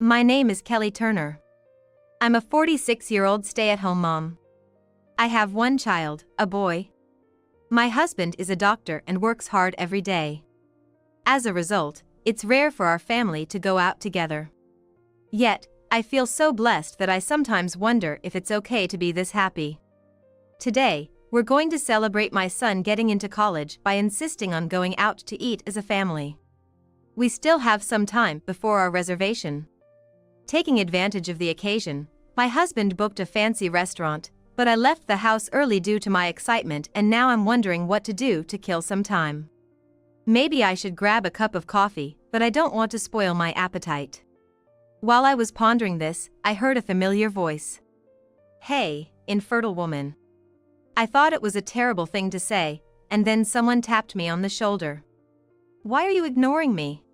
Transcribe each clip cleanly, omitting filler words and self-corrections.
My name is Kelly Turner. I'm a 46-year-old stay-at-home mom. I have one child, a boy. My husband is a doctor and works hard every day. As a result, it's rare for our family to go out together. Yet, I feel so blessed that I sometimes wonder if it's okay to be this happy. Today, we're going to celebrate my son getting into college by insisting on going out to eat as a family. We still have some time before our reservation. Taking advantage of the occasion, my husband booked a fancy restaurant, but I left the house early due to my excitement, and now I'm wondering what to do to kill some time. Maybe I should grab a cup of coffee, but I don't want to spoil my appetite. While I was pondering this, I heard a familiar voice. "Hey, infertile woman." I thought it was a terrible thing to say, and then someone tapped me on the shoulder. "Why are you ignoring me?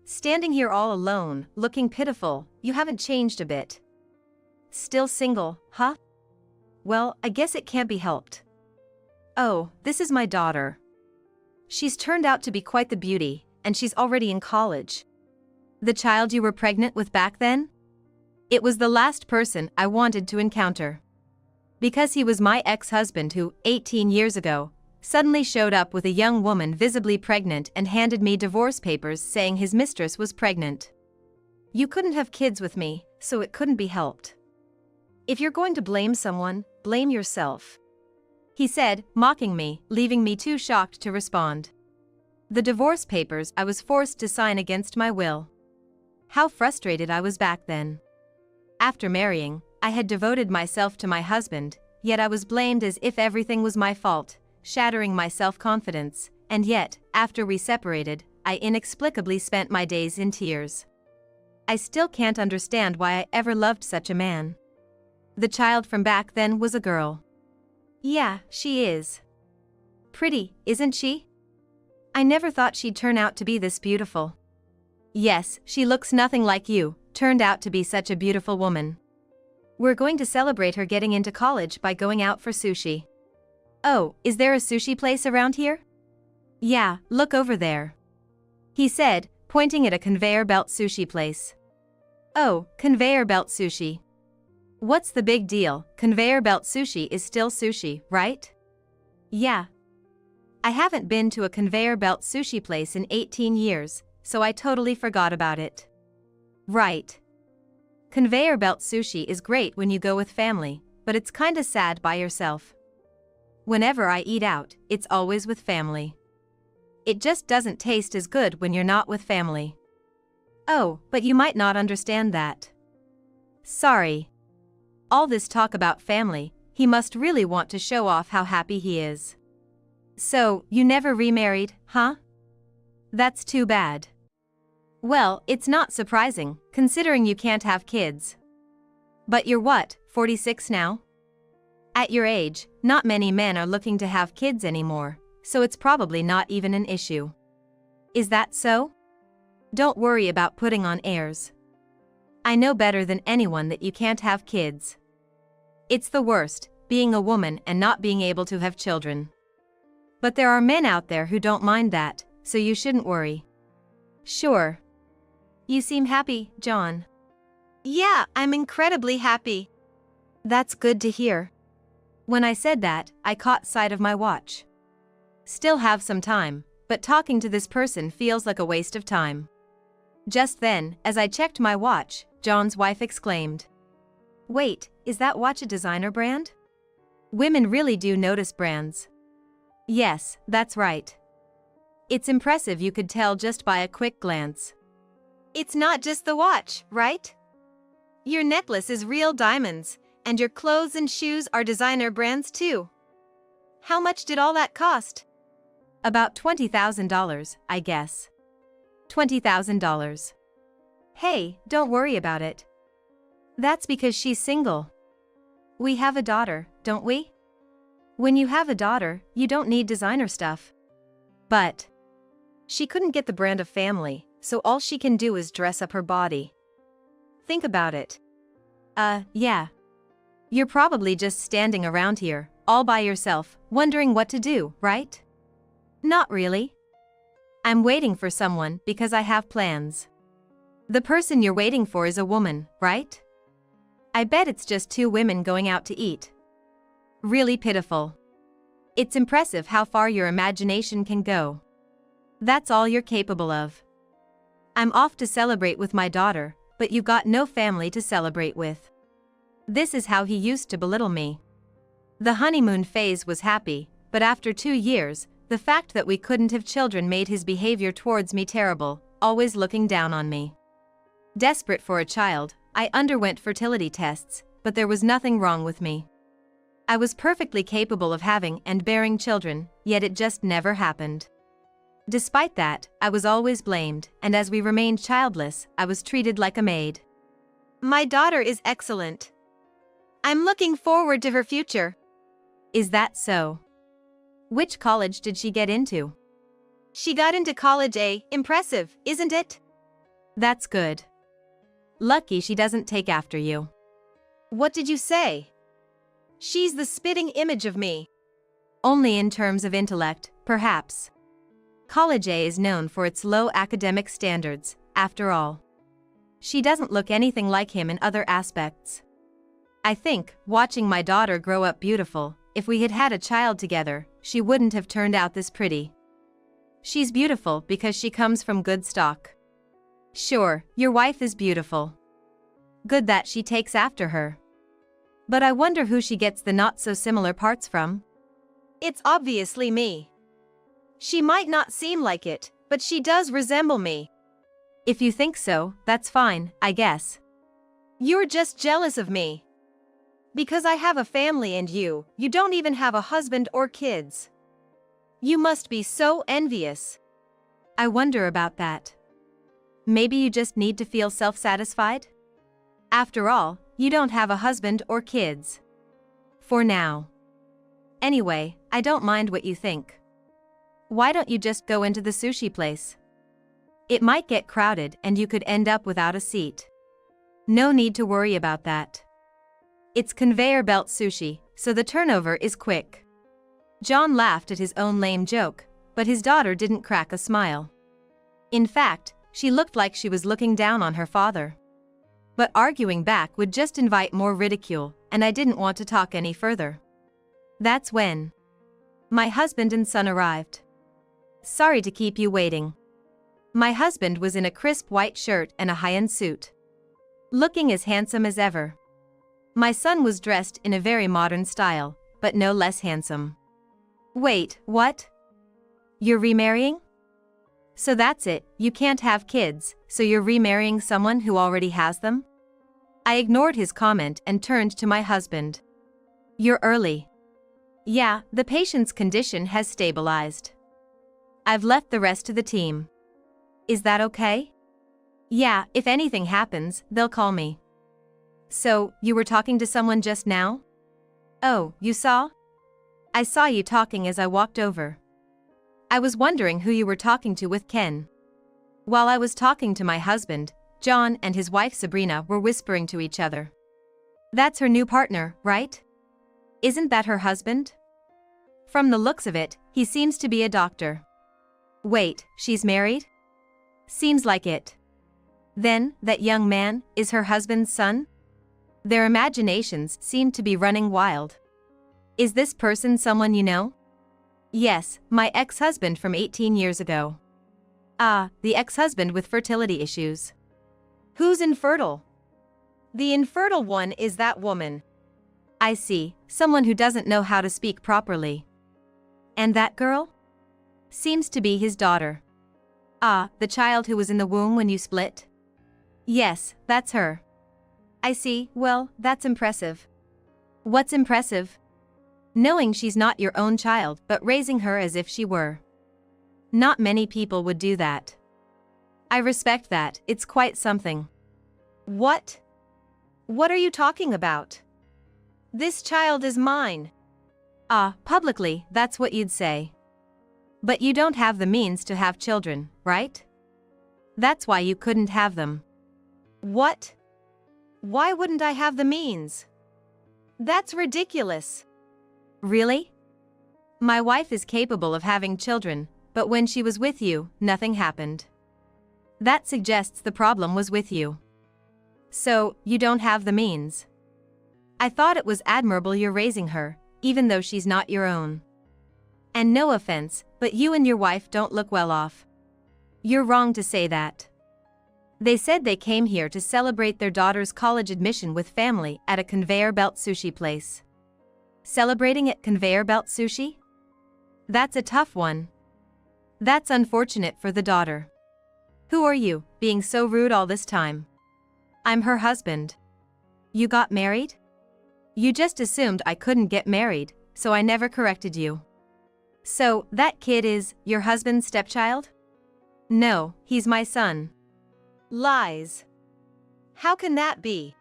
Standing here all alone, looking pitiful, you haven't changed a bit. Still single, huh? Well, I guess it can't be helped. Oh, this is my daughter. She's turned out to be quite the beauty, and she's already in college." "The child you were pregnant with back then?" It was the last person I wanted to encounter. Because he was my ex-husband who, 18 years ago, suddenly showed up with a young woman visibly pregnant and handed me divorce papers saying his mistress was pregnant. "You couldn't have kids with me, so it couldn't be helped. If you're going to blame someone, blame yourself," he said, mocking me, leaving me too shocked to respond. The divorce papers I was forced to sign against my will. How frustrated I was back then. After marrying, I had devoted myself to my husband, yet I was blamed as if everything was my fault, shattering my self-confidence, and yet, after we separated, I inexplicably spent my days in tears. I still can't understand why I ever loved such a man. The child from back then was a girl. Yeah, she is. Pretty, isn't she? I never thought she'd turn out to be this beautiful. Yes, she looks nothing like you, turned out to be such a beautiful woman. We're going to celebrate her getting into college by going out for sushi. Oh, is there a sushi place around here? Yeah, look over there, he said, pointing at a conveyor belt sushi place. Oh, conveyor belt sushi. What's the big deal? Conveyor belt sushi is still sushi, right? Yeah. I haven't been to a conveyor belt sushi place in 18 years, so I totally forgot about it. Right. Conveyor belt sushi is great when you go with family, but it's kinda sad by yourself. Whenever I eat out, it's always with family. It just doesn't taste as good when you're not with family. Oh, but you might not understand that. Sorry. All this talk about family, he must really want to show off how happy he is. So, you never remarried, huh? That's too bad. Well, it's not surprising, considering you can't have kids. But you're what, 46 now? At your age, not many men are looking to have kids anymore, so it's probably not even an issue. Is that so? Don't worry about putting on airs. I know better than anyone that you can't have kids. It's the worst, being a woman and not being able to have children. But there are men out there who don't mind that, so you shouldn't worry. Sure. You seem happy, John. Yeah, I'm incredibly happy. That's good to hear. When I said that, I caught sight of my watch. Still have some time, but talking to this person feels like a waste of time. Just then, as I checked my watch, John's wife exclaimed, "Wait, is that watch a designer brand?" Women really do notice brands. Yes, that's right. It's impressive, you could tell just by a quick glance. It's not just the watch, right? Your necklace is real diamonds, and your clothes and shoes are designer brands too. How much did all that cost? About $20,000, I guess. $20,000. Hey, don't worry about it. That's because she's single. We have a daughter, don't we? When you have a daughter, you don't need designer stuff. But she couldn't get the brand of family, so all she can do is dress up her body. Think about it. Yeah. You're probably just standing around here, all by yourself, wondering what to do, right? Not really. I'm waiting for someone because I have plans. The person you're waiting for is a woman, right? I bet it's just two women going out to eat. Really pitiful. It's impressive how far your imagination can go. That's all you're capable of. I'm off to celebrate with my daughter, but you got no family to celebrate with. This is how he used to belittle me. The honeymoon phase was happy, but after 2 years, the fact that we couldn't have children made his behavior towards me terrible, always looking down on me. Desperate for a child, I underwent fertility tests, but there was nothing wrong with me. I was perfectly capable of having and bearing children, yet it just never happened. Despite that, I was always blamed, and as we remained childless, I was treated like a maid. My daughter is excellent. I'm looking forward to her future. Is that so? Which college did she get into? She got into college A. Impressive, isn't it? That's good. Lucky she doesn't take after you. What did you say? She's the spitting image of me. Only in terms of intellect, perhaps. College A is known for its low academic standards, after all. She doesn't look anything like him in other aspects. I think, watching my daughter grow up beautiful, if we had had a child together, she wouldn't have turned out this pretty. She's beautiful because she comes from good stock. Sure, your wife is beautiful. Good that she takes after her. But I wonder who she gets the not-so-similar parts from. It's obviously me. She might not seem like it, but she does resemble me. If you think so, that's fine, I guess. You're just jealous of me. Because I have a family and you don't even have a husband or kids. You must be so envious. I wonder about that. Maybe you just need to feel self-satisfied? After all, you don't have a husband or kids. For now. Anyway, I don't mind what you think. Why don't you just go into the sushi place? It might get crowded and you could end up without a seat. No need to worry about that. It's conveyor belt sushi, so the turnover is quick. John laughed at his own lame joke, but his daughter didn't crack a smile. In fact, she looked like she was looking down on her father. But arguing back would just invite more ridicule, and I didn't want to talk any further. That's when my husband and son arrived. Sorry to keep you waiting. My husband was in a crisp white shirt and a high-end suit, looking as handsome as ever. My son was dressed in a very modern style, but no less handsome. Wait, what? You're remarrying? So that's it, you can't have kids, so you're remarrying someone who already has them? I ignored his comment and turned to my husband. You're early. Yeah, the patient's condition has stabilized. I've left the rest to the team. Is that okay? Yeah, if anything happens, they'll call me. So, you were talking to someone just now? Oh, you saw? I saw you talking as I walked over. I was wondering who you were talking to with Ken. While I was talking to my husband, John and his wife Sabrina were whispering to each other. That's her new partner, right? Isn't that her husband? From the looks of it, he seems to be a doctor. Wait, she's married? Seems like it. Then, that young man is her husband's son? Their imaginations seem to be running wild. Is this person someone you know? Yes, my ex-husband from 18 years ago. Ah, the ex-husband with fertility issues. Who's infertile? The infertile one is that woman. I see, someone who doesn't know how to speak properly. And that girl? Seems to be his daughter. Ah, the child who was in the womb when you split? Yes, that's her. I see, well, that's impressive. What's impressive? Knowing she's not your own child but raising her as if she were. Not many people would do that. I respect that, it's quite something. What? What are you talking about? This child is mine. Ah, publicly, that's what you'd say. But you don't have the means to have children, right? That's why you couldn't have them. What? Why wouldn't I have the means? That's ridiculous. Really? My wife is capable of having children, but when she was with you, nothing happened. That suggests the problem was with you. So, you don't have the means. I thought it was admirable you're raising her, even though she's not your own. And no offense, but you and your wife don't look well off. You're wrong to say that. They said they came here to celebrate their daughter's college admission with family at a conveyor belt sushi place. Celebrating at conveyor belt sushi? That's a tough one. That's unfortunate for the daughter. Who are you, being so rude all this time? I'm her husband. You got married? You just assumed I couldn't get married, so I never corrected you. So, that kid is your husband's stepchild? No, he's my son. Lies. How can that be?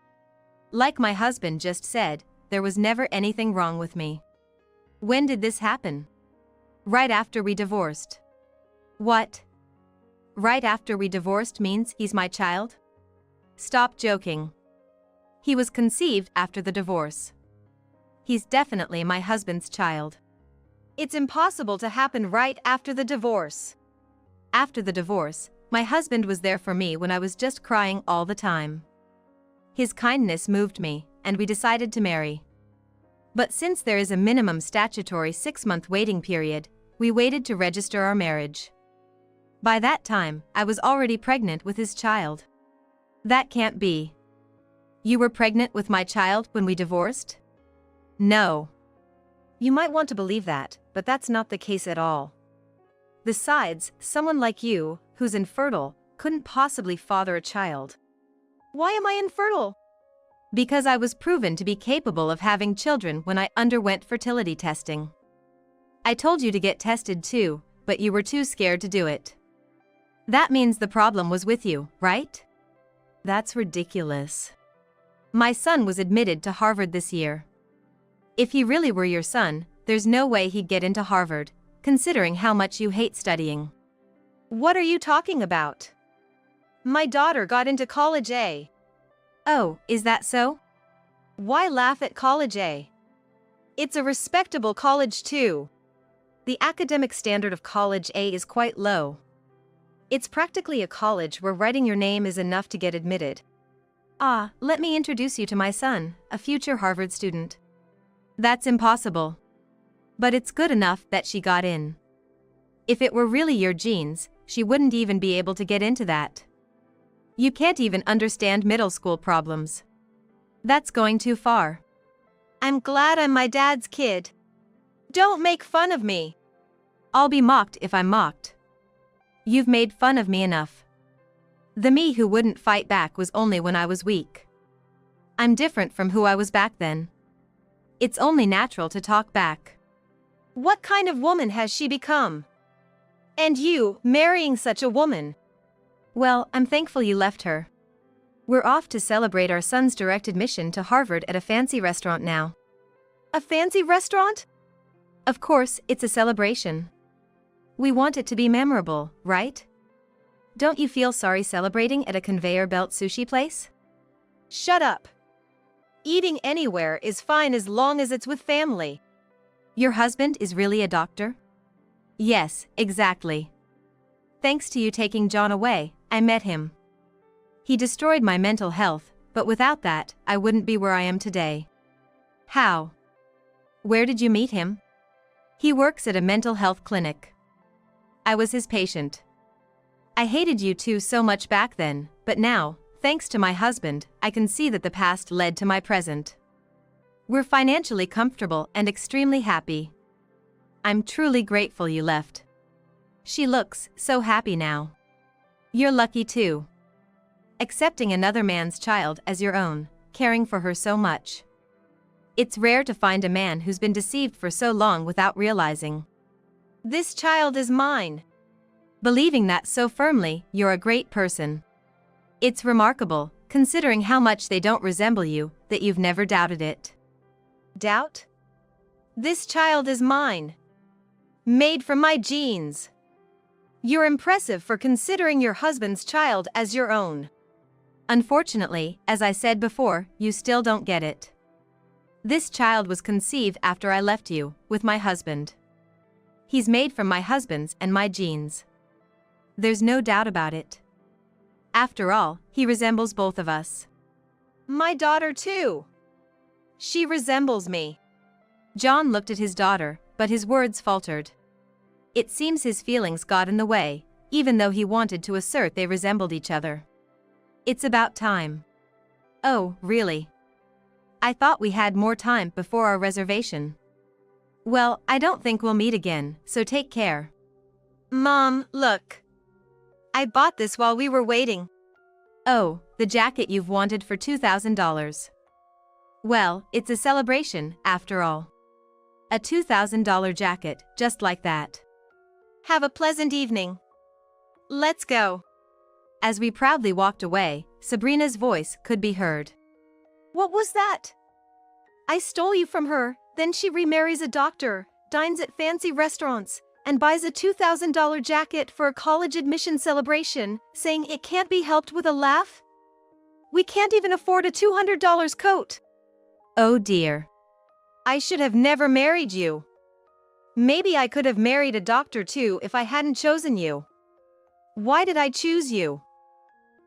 Like my husband just said, there was never anything wrong with me. When did this happen? Right after we divorced. What? Right after we divorced means he's my child? Stop joking. He was conceived after the divorce. He's definitely my husband's child. It's impossible to happen right after the divorce. After the divorce, my husband was there for me when I was just crying all the time. His kindness moved me, and we decided to marry. But since there is a minimum statutory 6-month waiting period, we waited to register our marriage. By that time, I was already pregnant with his child. That can't be. You were pregnant with my child when we divorced? No. You might want to believe that, but that's not the case at all. Besides, someone like you, who's infertile, couldn't possibly father a child. Why am I infertile? Because I was proven to be capable of having children when I underwent fertility testing. I told you to get tested too, but you were too scared to do it. That means the problem was with you, right? That's ridiculous. My son was admitted to Harvard this year. If he really were your son, there's no way he'd get into Harvard, considering how much you hate studying. What are you talking about? My daughter got into college A. Oh, is that so? Why laugh at college A? It's a respectable college too. The academic standard of college A is quite low. It's practically a college where writing your name is enough to get admitted. Ah, let me introduce you to my son, a future Harvard student. That's impossible. But it's good enough that she got in. If it were really your genes, she wouldn't even be able to get into that. You can't even understand middle school problems. That's going too far. I'm glad I'm my dad's kid. Don't make fun of me. I'll be mocked if I'm mocked. You've made fun of me enough. The me who wouldn't fight back was only when I was weak. I'm different from who I was back then. It's only natural to talk back. What kind of woman has she become? And you, marrying such a woman? Well, I'm thankful you left her. We're off to celebrate our son's direct admission to Harvard at a fancy restaurant now. A fancy restaurant? Of course, it's a celebration. We want it to be memorable, right? Don't you feel sorry celebrating at a conveyor belt sushi place? Shut up. Eating anywhere is fine as long as it's with family. Your husband is really a doctor? Yes, exactly. Thanks to you taking John away, I met him. He destroyed my mental health, but without that, I wouldn't be where I am today. How? Where did you meet him? He works at a mental health clinic. I was his patient. I hated you two so much back then, but now, thanks to my husband, I can see that the past led to my present. We're financially comfortable and extremely happy. I'm truly grateful you left. She looks so happy now. You're lucky too. Accepting another man's child as your own, caring for her so much. It's rare to find a man who's been deceived for so long without realizing. This child is mine. Believing that so firmly, you're a great person. It's remarkable, considering how much they don't resemble you, that you've never doubted it. Doubt? This child is mine. Made from my genes. You're impressive for considering your husband's child as your own. Unfortunately, as I said before, you still don't get it. This child was conceived after I left you, with my husband. He's made from my husband's and my genes. There's no doubt about it. After all, he resembles both of us. My daughter too. She resembles me. John looked at his daughter, but his words faltered. It seems his feelings got in the way, even though he wanted to assert they resembled each other. It's about time. Oh, really? I thought we had more time before our reservation. Well, I don't think we'll meet again, so take care. Mom, look. I bought this while we were waiting. Oh, the jacket you've wanted for $2,000. Well, it's a celebration, after all. A $2,000 jacket, just like that. Have a pleasant evening. Let's go. As we proudly walked away, Sabrina's voice could be heard. What was that? I stole you from her, then she remarries a doctor, dines at fancy restaurants, and buys a $2,000 jacket for a college admission celebration, saying it can't be helped with a laugh? We can't even afford a $200 coat. Oh dear. I should have never married you. Maybe I could have married a doctor too if I hadn't chosen you. Why did I choose you?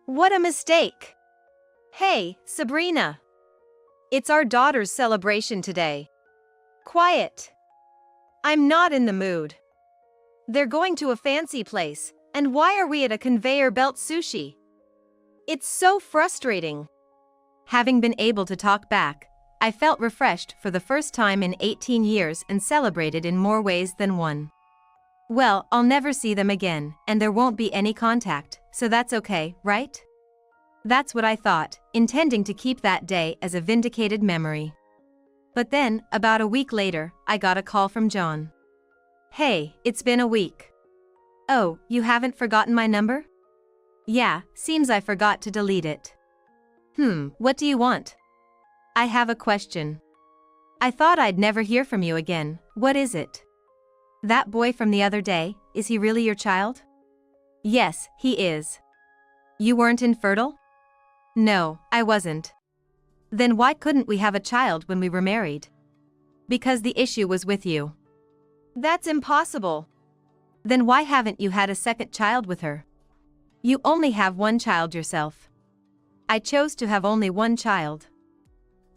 What a mistake. Hey, Sabrina. It's our daughter's celebration today. Quiet. I'm not in the mood. They're going to a fancy place, and why are we at a conveyor belt sushi? It's so frustrating. Having been able to talk back, I felt refreshed for the first time in 18 years and celebrated in more ways than one. Well, I'll never see them again, and there won't be any contact, so that's okay, right? That's what I thought, intending to keep that day as a vindicated memory. But then, about a week later, I got a call from John. Hey, it's been a week. Oh, you haven't forgotten my number? Yeah, seems I forgot to delete it. What do you want? I have a question. I thought I'd never hear from you again. What is it? That boy from the other day, is he really your child? Yes, he is. You weren't infertile? No, I wasn't. Then why couldn't we have a child when we were married? Because the issue was with you. That's impossible. Then why haven't you had a second child with her? You only have one child yourself. I chose to have only one child.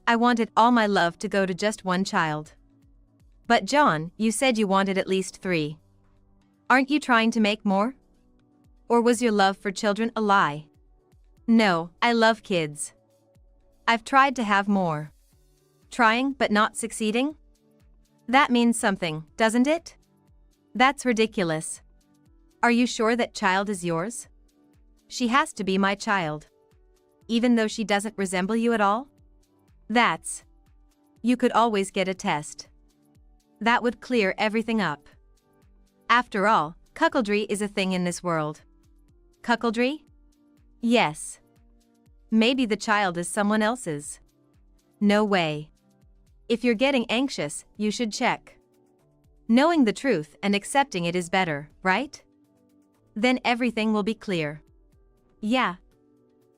I wanted all my love to go to just one child. But John, you said you wanted at least 3. Aren't you trying to make more? Or was your love for children a lie? No, I love kids. I've tried to have more. Trying but not succeeding? That means something, doesn't it? That's ridiculous. Are you sure that child is yours? She has to be my child. Even though she doesn't resemble you at all? That's. You could always get a test. That would clear everything up. After all, cuckoldry is a thing in this world. Cuckoldry? Yes. Maybe the child is someone else's. No way. If you're getting anxious, you should check. Knowing the truth and accepting it is better, right? Then everything will be clear. Yeah.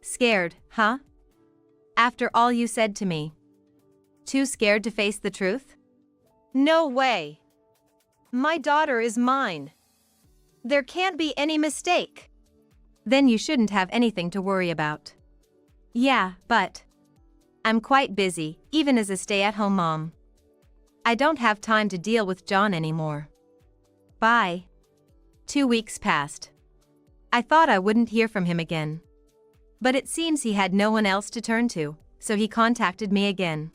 Scared, huh? After all you said to me. Too scared to face the truth? No way. My daughter is mine. There can't be any mistake. Then you shouldn't have anything to worry about. Yeah, but I'm quite busy, even as a stay-at-home mom. I don't have time to deal with John anymore. Bye. 2 weeks passed. I thought I wouldn't hear from him again. But it seems he had no one else to turn to, so he contacted me again.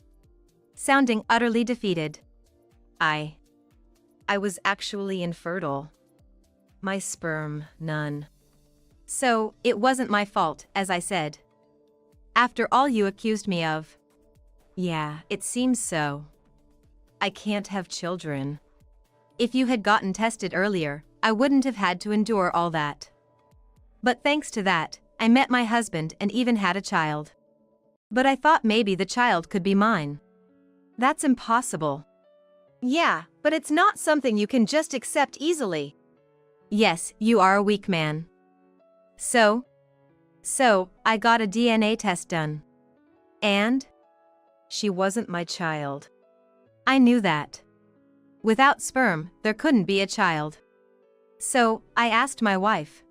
Sounding utterly defeated. I was actually infertile. My sperm, none. So, it wasn't my fault, as I said. After all you accused me of. Yeah, it seems so. I can't have children. If you had gotten tested earlier, I wouldn't have had to endure all that. But thanks to that, I met my husband and even had a child. But I thought maybe the child could be mine. That's impossible. Yeah, but it's not something you can just accept easily. Yes, you are a weak man. So, I got a DNA test done. And? She wasn't my child. I knew that. Without sperm, there couldn't be a child. So, I asked my wife.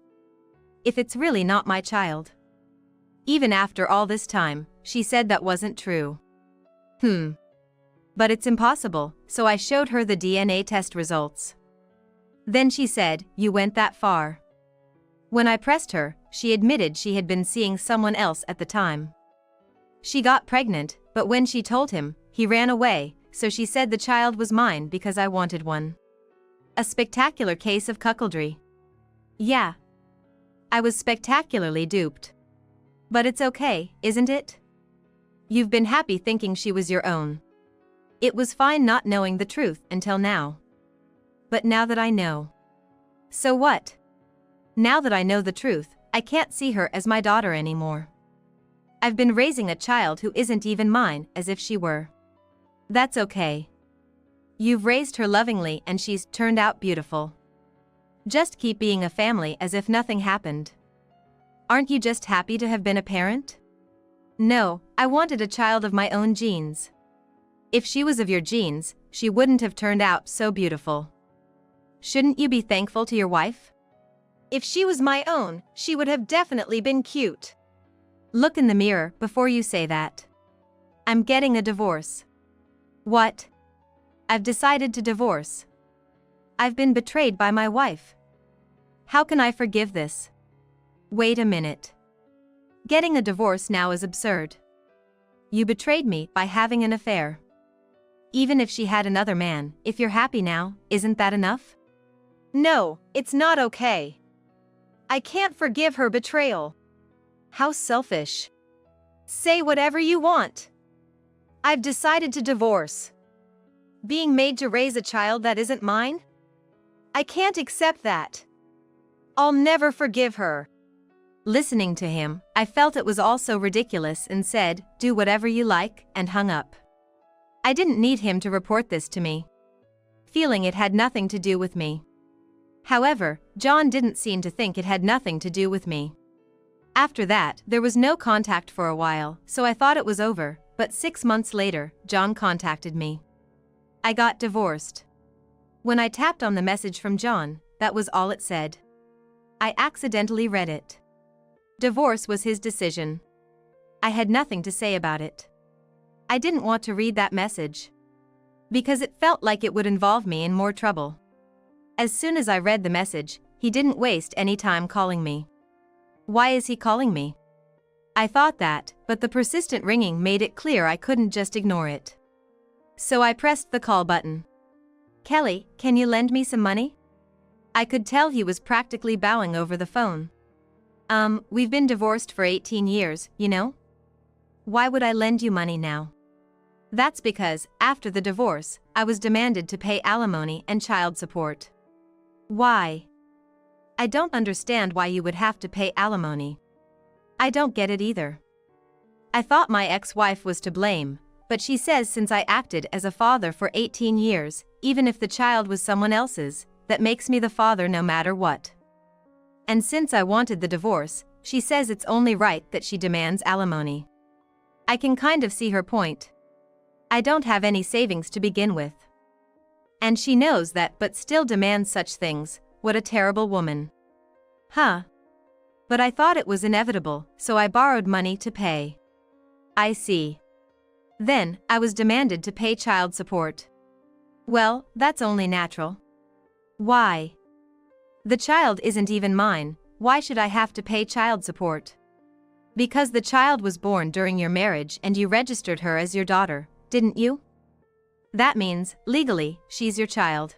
if it's really not my child? Even after all this time, she said that wasn't true. But it's impossible, so I showed her the DNA test results. Then she said, "You went that far." When I pressed her, she admitted she had been seeing someone else at the time. She got pregnant, but when she told him, he ran away, so she said the child was mine because I wanted one. A spectacular case of cuckoldry. Yeah. I was spectacularly duped. But it's okay, isn't it? You've been happy thinking she was your own. It was fine not knowing the truth until now. But now that I know. So what? Now that I know the truth, I can't see her as my daughter anymore. I've been raising a child who isn't even mine as if she were. That's okay. You've raised her lovingly and she's turned out beautiful. Just keep being a family as if nothing happened. Aren't you just happy to have been a parent? No, I wanted a child of my own genes. If she was of your genes, she wouldn't have turned out so beautiful. Shouldn't you be thankful to your wife? If she was my own, she would have definitely been cute. Look in the mirror before you say that. I'm getting a divorce. What? I've decided to divorce. I've been betrayed by my wife. How can I forgive this? Wait a minute. Getting a divorce now is absurd. You betrayed me by having an affair. Even if she had another man, if you're happy now, isn't that enough? No, it's not okay. I can't forgive her betrayal. How selfish. Say whatever you want. I've decided to divorce. Being made to raise a child that isn't mine? I can't accept that. I'll never forgive her. Listening to him, I felt it was all so ridiculous and said, "Do whatever you like," and hung up. I didn't need him to report this to me. Feeling it had nothing to do with me. However, John didn't seem to think it had nothing to do with me. After that, there was no contact for a while, so I thought it was over, but 6 months later, John contacted me. I got divorced. When I tapped on the message from John, that was all it said. I accidentally read it. Divorce was his decision. I had nothing to say about it. I didn't want to read that message. Because it felt like it would involve me in more trouble. As soon as I read the message, he didn't waste any time calling me. Why is he calling me? I thought that, but the persistent ringing made it clear I couldn't just ignore it. So I pressed the call button. "Kelly, can you lend me some money?" I could tell he was practically bowing over the phone. We've been divorced for 18 years, you know? Why would I lend you money now? That's because, after the divorce, I was demanded to pay alimony and child support. Why? I don't understand why you would have to pay alimony. I don't get it either. I thought my ex-wife was to blame, but she says since I acted as a father for 18 years, even if the child was someone else's, that makes me the father no matter what. And since I wanted the divorce, she says it's only right that she demands alimony. I can kind of see her point. I don't have any savings to begin with. And she knows that but still demands such things. What a terrible woman. Huh. But I thought it was inevitable, so I borrowed money to pay. I see. Then, I was demanded to pay child support. Well, that's only natural. Why? The child isn't even mine, why should I have to pay child support? Because the child was born during your marriage and you registered her as your daughter, didn't you? That means, legally, she's your child.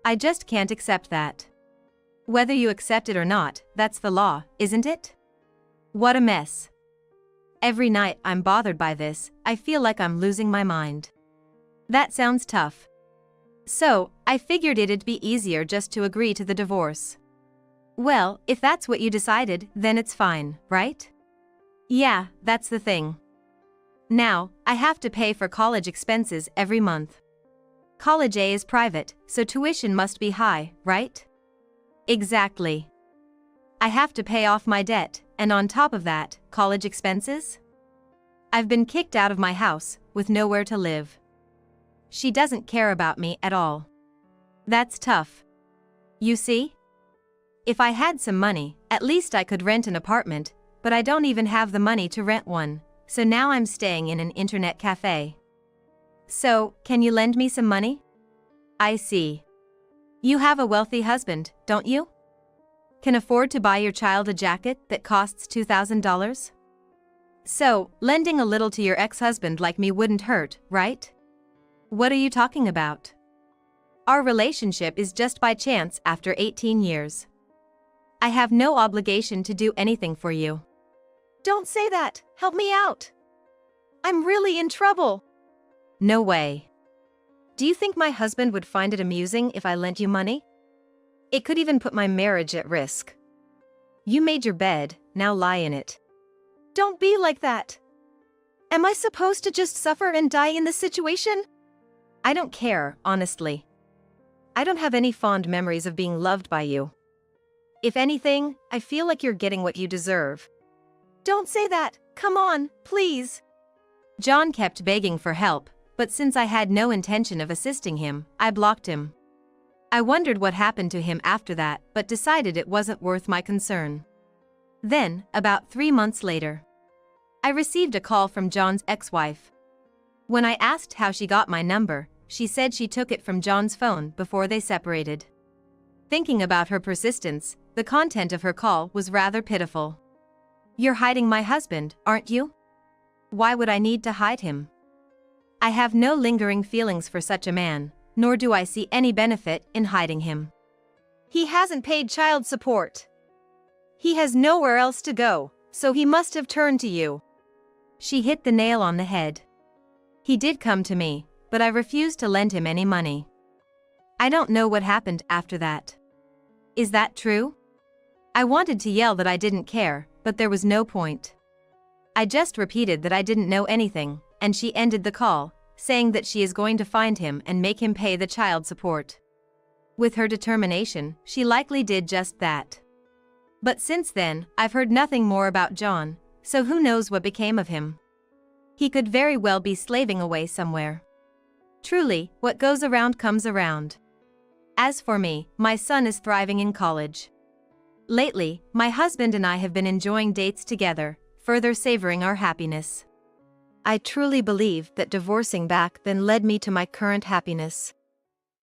I just can't accept that. Whether you accept it or not, that's the law, isn't it? What a mess. Every night I'm bothered by this, I feel like I'm losing my mind. That sounds tough. So, I figured it'd be easier just to agree to the divorce. Well, if that's what you decided, then it's fine, right? Yeah, that's the thing. Now, I have to pay for college expenses every month. College A is private, so tuition must be high, right? Exactly. I have to pay off my debt, and on top of that, college expenses? I've been kicked out of my house, with nowhere to live. She doesn't care about me at all. That's tough. You see? If I had some money, at least I could rent an apartment, but I don't even have the money to rent one, so now I'm staying in an internet cafe. So, can you lend me some money? I see. You have a wealthy husband, don't you? Can afford to buy your child a jacket that costs $2,000? So, lending a little to your ex-husband like me wouldn't hurt, right? What are you talking about? Our relationship is just by chance after 18 years. I have no obligation to do anything for you. Don't say that, help me out. I'm really in trouble. No way. Do you think my husband would find it amusing if I lent you money? It could even put my marriage at risk. You made your bed, now lie in it. Don't be like that. Am I supposed to just suffer and die in this situation? I don't care, honestly. I don't have any fond memories of being loved by you. If anything, I feel like you're getting what you deserve. Don't say that, come on, please. John kept begging for help, but since I had no intention of assisting him, I blocked him. I wondered what happened to him after that, but decided it wasn't worth my concern. Then, about 3 months later, I received a call from John's ex-wife. When I asked how she got my number, she said she took it from John's phone before they separated. Thinking about her persistence, the content of her call was rather pitiful. You're hiding my husband, aren't you? Why would I need to hide him? I have no lingering feelings for such a man, nor do I see any benefit in hiding him. He hasn't paid child support. He has nowhere else to go, so he must have turned to you. She hit the nail on the head. He did come to me, but I refused to lend him any money. I don't know what happened after that. Is that true? I wanted to yell that I didn't care, but there was no point. I just repeated that I didn't know anything, and she ended the call, saying that she is going to find him and make him pay the child support. With her determination, she likely did just that. But since then, I've heard nothing more about John, so who knows what became of him. He could very well be slaving away somewhere. Truly, what goes around comes around. As for me, my son is thriving in college. Lately, my husband and I have been enjoying dates together, further savoring our happiness. I truly believe that divorcing back then led me to my current happiness.